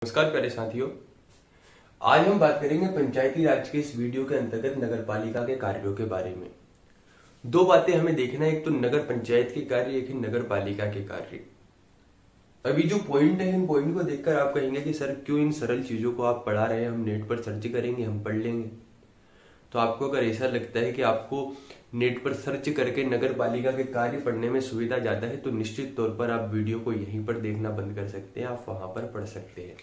नमस्कार प्यारे साथियों, आज हम बात करेंगे पंचायती राज के इस वीडियो के अंतर्गत नगर पालिका के कार्यों के बारे में। दो बातें हमें देखना है, एक तो नगर पंचायत के कार्य, एक ही नगर पालिका के कार्य। अभी जो पॉइंट है, इन पॉइंट को देखकर आप कहेंगे कि सर क्यों इन सरल चीजों को आप पढ़ा रहे हैं, हम नेट पर सर्च करेंगे, हम पढ़ लेंगे। तो आपको अगर ऐसा लगता है कि आपको नेट पर सर्च करके नगर पालिका के कार्य पढ़ने में सुविधा ज्यादा है, तो निश्चित तौर पर आप वीडियो को यहीं पर देखना बंद कर सकते हैं, आप वहां पर पढ़ सकते हैं।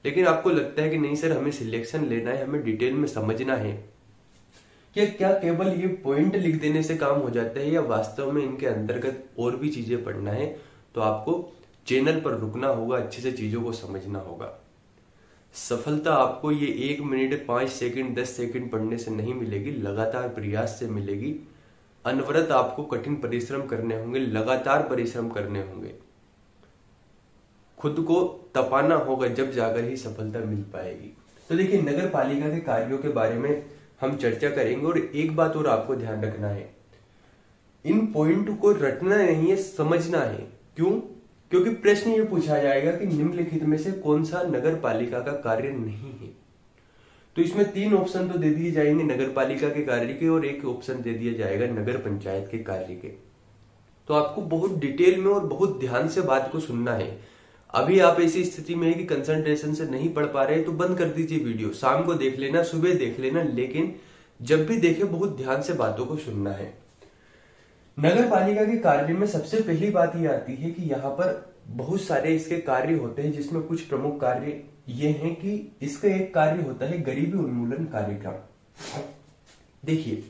लेकिन आपको लगता है कि नहीं सर, हमें सिलेक्शन लेना है, हमें डिटेल में समझना है कि क्या केवल ये पॉइंट लिख देने से काम हो जाता है या वास्तव में इनके अंतर्गत और भी चीजें पढ़ना है, तो आपको चैनल पर रुकना होगा, अच्छे से चीजों को समझना होगा। सफलता आपको ये 1 मिनट 5 सेकंड 10 सेकंड पढ़ने से नहीं मिलेगी, लगातार प्रयास से मिलेगी। अनवरत आपको कठिन परिश्रम करने होंगे, लगातार परिश्रम करने होंगे, खुद को तपाना होगा, जब जाकर ही सफलता मिल पाएगी। तो देखिए, नगर पालिका के कार्यों के बारे में हम चर्चा करेंगे। और एक बात और आपको ध्यान रखना है, इन पॉइंट को रटना नहीं है, समझना है। क्यों? क्योंकि प्रश्न ये पूछा जाएगा कि निम्नलिखित में से कौन सा नगर पालिका का कार्य नहीं है। तो इसमें 3 ऑप्शन तो दे दिए जाएंगे नगर पालिका के कार्य के, और एक ऑप्शन दे दिया जाएगा नगर पंचायत के कार्य के। तो आपको बहुत डिटेल में और बहुत ध्यान से बात को सुनना है। अभी आप ऐसी स्थिति में है कि कंसंट्रेशन से नहीं पढ़ पा रहे, तो बंद कर दीजिए वीडियो, शाम को देख लेना, सुबह देख लेना, लेकिन जब भी देखे बहुत ध्यान से बातों को सुनना है। नगर पालिका के कार्य में सबसे पहली बात यह आती है कि यहाँ पर बहुत सारे इसके कार्य होते हैं, जिसमें कुछ प्रमुख कार्य ये हैं कि इसका एक कार्य होता है गरीबी उन्मूलन कार्यक्रम। देखिए,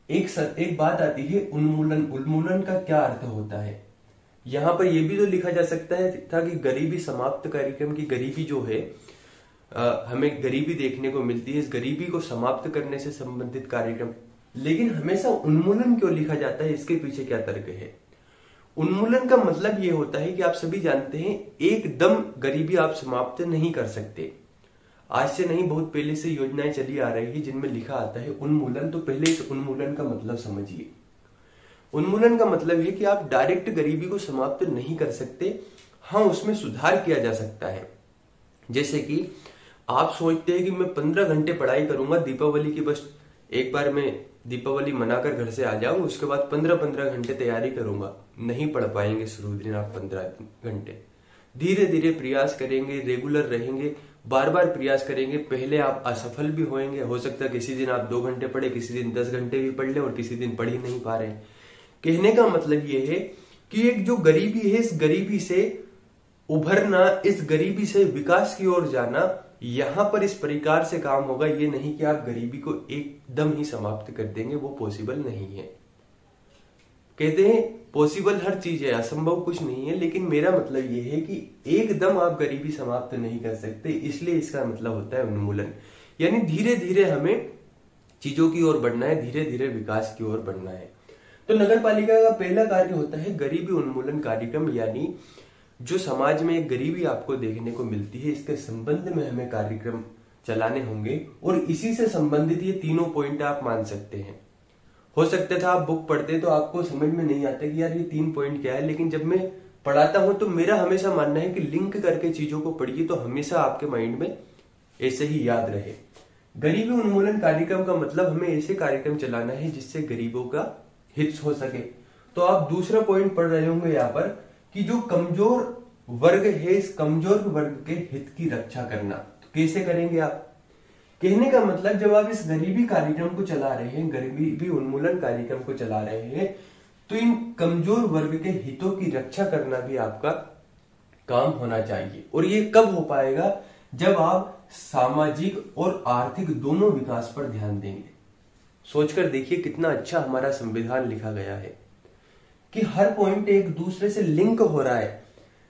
एक बात आती है उन्मूलन। उन्मूलन का क्या अर्थ होता है? यहां पर यह भी तो लिखा जा सकता है था कि गरीबी समाप्त कार्यक्रम की गरीबी जो है, हमें गरीबी देखने को मिलती है, इस गरीबी को समाप्त करने से संबंधित कार्यक्रम। लेकिन हमेशा उन्मूलन क्यों लिखा जाता है, इसके पीछे क्या तर्क है? उन्मूलन का मतलब यह होता है कि आप सभी जानते हैं, एकदम गरीबी आप समाप्त नहीं कर सकते। आज से नहीं, बहुत पहले से योजनाएं चली आ रही है जिनमें लिखा आता है उन्मूलन। तो पहले इस उन्मूलन का मतलब समझिए। उन्मूलन का मतलब है कि आप डायरेक्ट गरीबी को समाप्त नहीं कर सकते, हाँ उसमें सुधार किया जा सकता है। जैसे कि आप सोचते हैं कि मैं 15 घंटे पढ़ाई करूंगा दीपावली की, बस एक बार मैं दीपावली मनाकर घर से आ जाऊंगा, उसके बाद 15-15 घंटे तैयारी करूंगा। नहीं पढ़ पाएंगे शुरू दिन आप 15 घंटे। धीरे धीरे प्रयास करेंगे, रेगुलर रहेंगे, बार बार प्रयास करेंगे। पहले आप असफल भी होंगे, हो सकता है किसी दिन आप 2 घंटे पढ़े, किसी दिन 10 घंटे भी पढ़ ले, और किसी दिन पढ़ ही नहीं पा रहे। कहने का मतलब यह है कि एक जो गरीबी है, इस गरीबी से उभरना, इस गरीबी से विकास की ओर जाना, यहां पर इस प्रकार से काम होगा। ये नहीं कि आप गरीबी को एकदम ही समाप्त कर देंगे, वो पॉसिबल नहीं है। कहते हैं पॉसिबल हर चीज है, असंभव कुछ नहीं है। लेकिन मेरा मतलब यह है कि एकदम आप गरीबी समाप्त नहीं कर सकते, इसलिए इसका मतलब होता है उन्मूलन। यानी धीरे धीरे हमें चीजों की ओर बढ़ना है, धीरे धीरे विकास की ओर बढ़ना है। तो नगर पालिका का पहला कार्य होता है गरीबी उन्मूलन कार्यक्रम। यानी जो समाज में एक गरीबी आपको देखने को मिलती है, इसके संबंध में हमें कार्यक्रम चलाने होंगे। और इसी से संबंधित ये 3 पॉइंट आप मान सकते हैं। हो सकता था आप बुक पढ़ते तो आपको समझ में नहीं आता कि यार ये 3 पॉइंट क्या है, लेकिन जब मैं पढ़ाता हूं तो मेरा हमेशा मानना है कि लिंक करके चीजों को पढ़िए, तो हमेशा आपके माइंड में ऐसे ही याद रहे। गरीबी उन्मूलन कार्यक्रम का मतलब हमें ऐसे कार्यक्रम चलाना है जिससे गरीबों का हित हो सके। तो आप दूसरा पॉइंट पढ़ रहे होंगे यहाँ पर कि जो कमजोर वर्ग है, इस कमजोर वर्ग के हित की रक्षा करना। तो कैसे करेंगे आप? कहने का मतलब, जब आप इस गरीबी कार्यक्रम को चला रहे हैं, गरीबी उन्मूलन कार्यक्रम को चला रहे हैं, तो इन कमजोर वर्ग के हितों की रक्षा करना भी आपका काम होना चाहिए। और ये कब हो पाएगा? जब आप सामाजिक और आर्थिक दोनों विकास पर ध्यान देंगे। सोचकर देखिए कितना अच्छा हमारा संविधान लिखा गया है कि हर पॉइंट एक दूसरे से लिंक हो रहा है।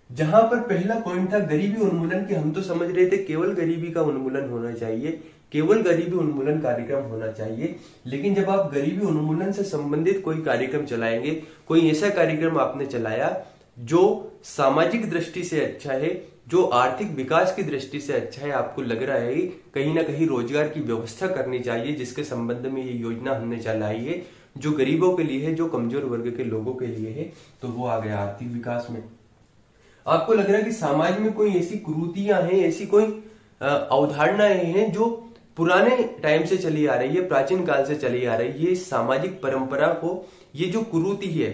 जहां पर पहला पॉइंट था गरीबी उन्मूलन की, हम तो समझ रहे थे केवल गरीबी का उन्मूलन होना चाहिए, केवल गरीबी उन्मूलन कार्यक्रम होना चाहिए। लेकिन जब आप गरीबी उन्मूलन से संबंधित कोई कार्यक्रम चलाएंगे, कोई ऐसा कार्यक्रम आपने चलाया जो सामाजिक दृष्टि से अच्छा है, जो आर्थिक विकास की दृष्टि से अच्छा है, आपको लग रहा है कहीं ना कहीं रोजगार की व्यवस्था करनी चाहिए, जिसके संबंध में ये योजना हमने चलाई है, जो गरीबों के लिए है, जो कमजोर वर्ग के लोगों के लिए है, तो वो आ गया आर्थिक विकास में। आपको लग रहा है कि समाज में कोई ऐसी कुरीतियां हैं, ऐसी कोई अवधारणाएं हैं जो पुराने टाइम से चली आ रही है, प्राचीन काल से चली आ रही है। ये सामाजिक परंपरा को, ये जो कुरीति है,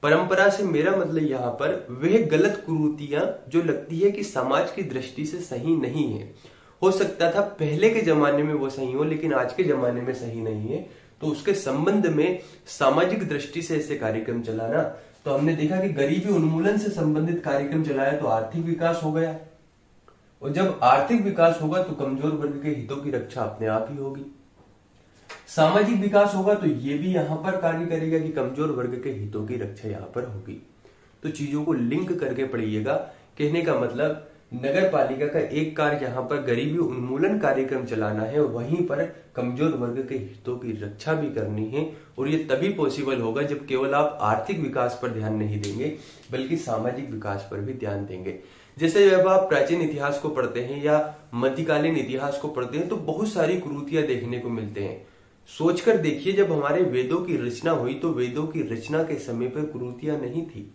परंपरा से मेरा मतलब यहाँ पर वह गलत कुरीतियां जो लगती है कि समाज की दृष्टि से सही नहीं है। हो सकता था पहले के जमाने में वो सही हो, लेकिन आज के जमाने में सही नहीं है। तो उसके संबंध में सामाजिक दृष्टि से ऐसे कार्यक्रम चलाना, तो हमने देखा कि गरीबी उन्मूलन से संबंधित कार्यक्रम चलाया तो आर्थिक विकास हो गया, और जब आर्थिक विकास होगा तो कमजोर वर्ग के हितों की रक्षा अपने आप ही होगी। सामाजिक विकास होगा तो ये भी यहां पर कार्य करेगा कि कमजोर वर्ग के हितों की रक्षा यहां पर होगी। तो चीजों को लिंक करके पढ़िएगा। कहने का मतलब नगर पालिका का एक कार्य यहाँ पर गरीबी उन्मूलन कार्यक्रम चलाना है, वहीं पर कमजोर वर्ग के हितों की रक्षा भी करनी है। और ये तभी पॉसिबल होगा जब केवल आप आर्थिक विकास पर ध्यान नहीं देंगे बल्कि सामाजिक विकास पर भी ध्यान देंगे। जैसे जब आप प्राचीन इतिहास को पढ़ते हैं या मध्यकालीन इतिहास को पढ़ते हैं तो बहुत सारी कुरीतियां देखने को मिलते हैं। सोचकर देखिए, जब हमारे वेदों की रचना हुई तो वेदों की रचना के समय पर कुरीतियां नहीं थी।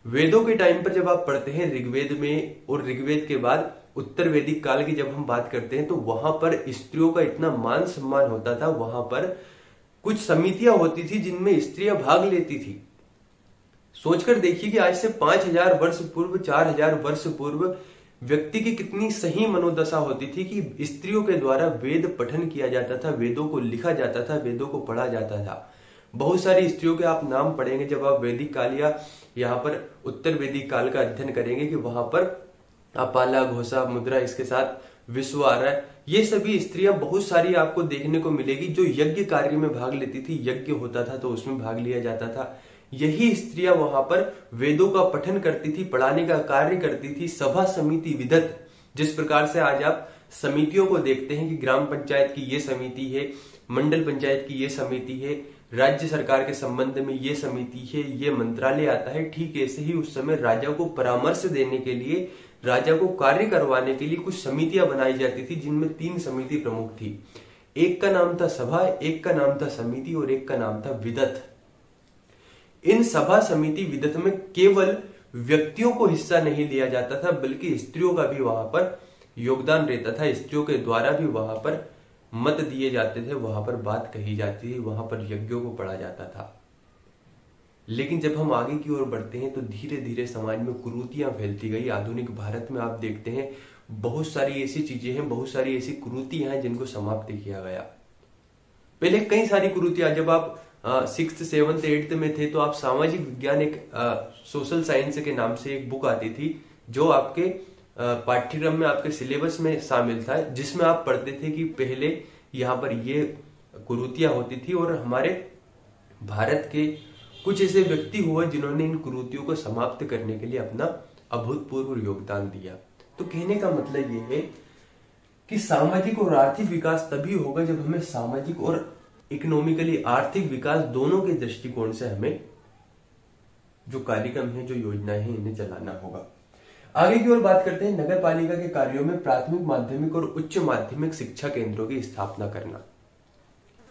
वेदों के टाइम पर जब आप पढ़ते हैं ऋग्वेद में, और ऋग्वेद के बाद उत्तर वैदिक काल की जब हम बात करते हैं तो वहां पर स्त्रियों का इतना मान सम्मान होता था। वहां पर कुछ समितियां होती थी जिनमें स्त्रियां भाग लेती थी। सोचकर देखिए कि आज से 5000 वर्ष पूर्व, 4000 वर्ष पूर्व व्यक्ति की कितनी सही मनोदशा होती थी कि स्त्रियों के द्वारा वेद पठन किया जाता था, वेदों को लिखा जाता था, वेदों को पढ़ा जाता था। बहुत सारी स्त्रियों के आप नाम पढ़ेंगे जब आप वैदिक काल या यहाँ पर उत्तर वैदिक काल का अध्ययन करेंगे कि वहां पर अपाला, घोषा, मुद्रा, इसके साथ विश्वारा, ये सभी स्त्रियां बहुत सारी आपको देखने को मिलेगी जो यज्ञ कार्य में भाग लेती थी। यज्ञ होता था तो उसमें भाग लिया जाता था। यही स्त्रियां वहां पर वेदों का पठन करती थी, पढ़ाने का कार्य करती थी। सभा समिति विदत, जिस प्रकार से आज आप समितियों को देखते हैं कि ग्राम पंचायत की ये समिति है, मंडल पंचायत की ये समिति है, राज्य सरकार के संबंध में ये समिति है, ये मंत्रालय आता है, ठीक ऐसे ही उस समय राजा को परामर्श देने के लिए, राजा को कार्य करवाने के लिए कुछ समितियां बनाई जाती थी, जिनमें 3 समिति प्रमुख थी। एक का नाम था सभा, एक का नाम था समिति और एक का नाम था विदत। इन सभा, समिति, विदत में केवल व्यक्तियों को हिस्सा नहीं लिया जाता था बल्कि स्त्रियों का भी वहां पर योगदान रहता था। स्त्रियों के द्वारा भी वहां पर मत दिए जाते थे, वहां पर बात कही जाती थी, वहां पर यज्ञों को पढ़ा जाता था। लेकिन जब हम आगे की ओर बढ़ते हैं तो धीरे धीरे समाज में कुरीतियां फैलती गई। आधुनिक भारत में आप देखते हैं बहुत सारी ऐसी चीजें हैं, बहुत सारी ऐसी कुरीतियां हैं जिनको समाप्त किया गया। पहले कई सारी कुरीतियां, जब आप 6th, 7th, 8th में थे तो आप सामाजिक विज्ञान, एक सोशल साइंस के नाम से एक बुक आती थी जो आपके पाठ्यक्रम में, आपके सिलेबस में शामिल था, जिसमें आप पढ़ते थे कि पहले यहाँ पर ये कुरीतियां होती थी और हमारे भारत के कुछ ऐसे व्यक्ति हुए जिन्होंने इन कुरीतियों को समाप्त करने के लिए अपना अभूतपूर्व योगदान दिया। तो कहने का मतलब ये है कि सामाजिक और आर्थिक विकास तभी होगा जब हमें सामाजिक और इकोनॉमिकली, आर्थिक विकास दोनों के दृष्टिकोण से हमें जो कार्यक्रम है, जो योजनाएं हैं, इन्हें चलाना होगा। आगे की ओर बात करते हैं नगर पालिका के कार्यों में प्राथमिक, माध्यमिक और उच्च माध्यमिक शिक्षा केंद्रों की स्थापना करना।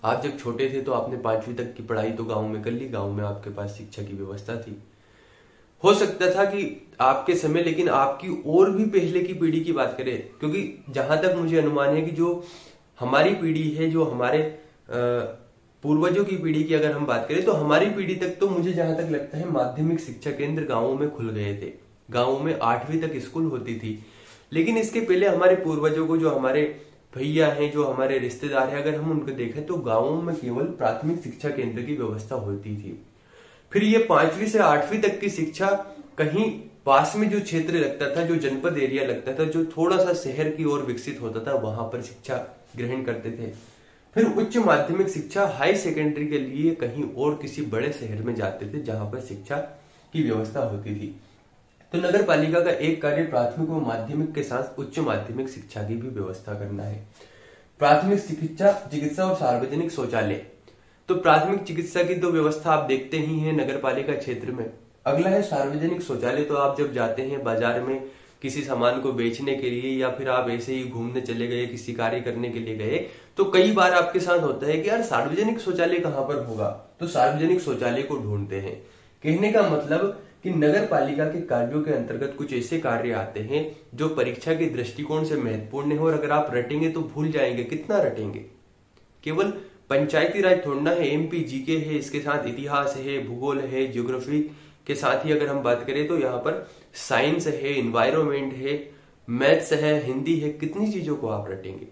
आप जब छोटे थे तो आपने 5वीं तक की पढ़ाई तो गांव में कर ली, गांव में आपके पास शिक्षा की व्यवस्था थी। हो सकता था कि आपके समय, लेकिन आपकी और भी पहले की पीढ़ी की बात करें, क्योंकि जहां तक मुझे अनुमान है कि जो हमारी पीढ़ी है, जो हमारे पूर्वजों की पीढ़ी की अगर हम बात करें तो हमारी पीढ़ी तक तो मुझे जहां तक लगता है माध्यमिक शिक्षा केंद्र गांवों में खुल गए थे। गांवों में 8वीं तक स्कूल होती थी। लेकिन इसके पहले हमारे पूर्वजों को, जो हमारे भैया हैं, जो हमारे रिश्तेदार हैं, अगर हम उनको देखें तो गांवों में केवल प्राथमिक शिक्षा केंद्र की व्यवस्था होती थी। फिर ये 5वीं से 8वीं तक की शिक्षा कहीं पास में जो क्षेत्र लगता था, जो जनपद एरिया लगता था, जो थोड़ा सा शहर की ओर विकसित होता था, वहां पर शिक्षा ग्रहण करते थे। फिर उच्च माध्यमिक शिक्षा, हाई सेकेंडरी के लिए कहीं और किसी बड़े शहर में जाते थे जहां पर शिक्षा की व्यवस्था होती थी। तो नगर पालिका का एक कार्य प्राथमिक व माध्यमिक के साथ उच्च माध्यमिक शिक्षा की भी व्यवस्था करना है। प्राथमिक चिकित्सा और सार्वजनिक शौचालय। तो प्राथमिक चिकित्सा की तो व्यवस्था आप देखते ही हैं नगर पालिका क्षेत्र में। अगला है सार्वजनिक शौचालय। तो आप जब जाते हैं बाजार में किसी सामान को बेचने के लिए, या फिर आप ऐसे ही घूमने चले गए, किसी कार्य करने के लिए गए, तो कई बार आपके साथ होता है कि यार सार्वजनिक शौचालय कहां पर होगा, तो सार्वजनिक शौचालय को ढूंढते हैं। कहने का मतलब कि नगर पालिका के कार्यों के अंतर्गत कुछ ऐसे कार्य आते हैं जो परीक्षा के दृष्टिकोण से महत्वपूर्ण है, और अगर आप रटेंगे तो भूल जाएंगे। कितना रटेंगे? केवल पंचायती राज थोड़ना है, एमपी जीके है, इसके साथ इतिहास है, भूगोल है, ज्योग्राफी के साथ ही अगर हम बात करें तो यहाँ पर साइंस है, इन्वायरमेंट है, मैथ्स है, हिंदी है। कितनी चीजों को आप रटेंगे?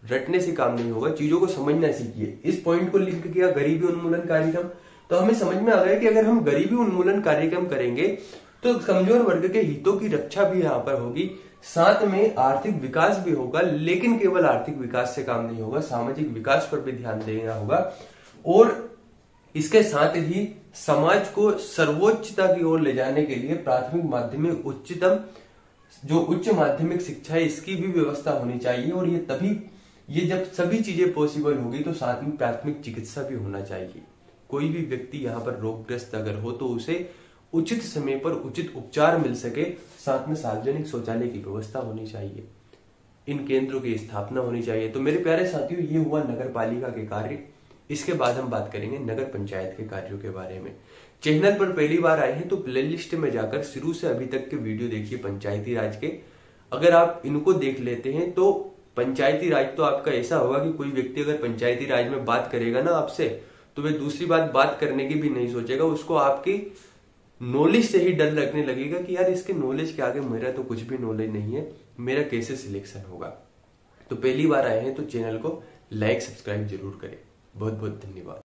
रटने से काम नहीं होगा, चीजों को समझना सीखिए। इस पॉइंट को लिंक किया गरीबी उन्मूलन कार्यक्रम, तो हमें समझ में आ गया कि अगर हम गरीबी उन्मूलन कार्यक्रम करेंगे तो कमजोर वर्ग के हितों की रक्षा भी यहाँ पर होगी, साथ में आर्थिक विकास भी होगा। लेकिन केवल आर्थिक विकास से काम नहीं होगा, सामाजिक विकास पर भी ध्यान देना होगा, और इसके साथ ही समाज को सर्वोच्चता की ओर ले जाने के लिए प्राथमिक माध्यमिक उच्चतम जो उच्च माध्यमिक शिक्षा है इसकी भी व्यवस्था होनी चाहिए। और ये जब सभी चीजें पॉसिबल होगी तो साथ में प्राथमिक चिकित्सा भी होना चाहिए। कोई भी व्यक्ति यहाँ पर रोगग्रस्त अगर हो तो उसे उचित समय पर उचित उपचार मिल सके। साथ में सार्वजनिक शौचालय की व्यवस्था होनी चाहिए, इन केंद्रों की स्थापना होनी चाहिए। तो मेरे प्यारे साथियों, ये हुआ नगर पालिका के कार्य। इसके बाद हम बात करेंगे नगर पंचायत के कार्यों के बारे में। चैनल पर पहली बार आए हैं तो प्लेलिस्ट में जाकर शुरू से अभी तक के वीडियो देखिए पंचायती राज के। अगर आप इनको देख लेते हैं तो पंचायती राज तो आपका ऐसा होगा कि कोई व्यक्ति अगर पंचायती राज में बात करेगा ना आपसे, तो वे दूसरी बात करने की भी नहीं सोचेगा। उसको आपकी नॉलेज से ही डर लगने लगेगा कि यार इसके नॉलेज के आगे मेरा तो कुछ भी नॉलेज नहीं है, मेरा कैसे सिलेक्शन होगा। तो पहली बार आए हैं तो चैनल को लाइक सब्सक्राइब जरूर करें। बहुत बहुत धन्यवाद।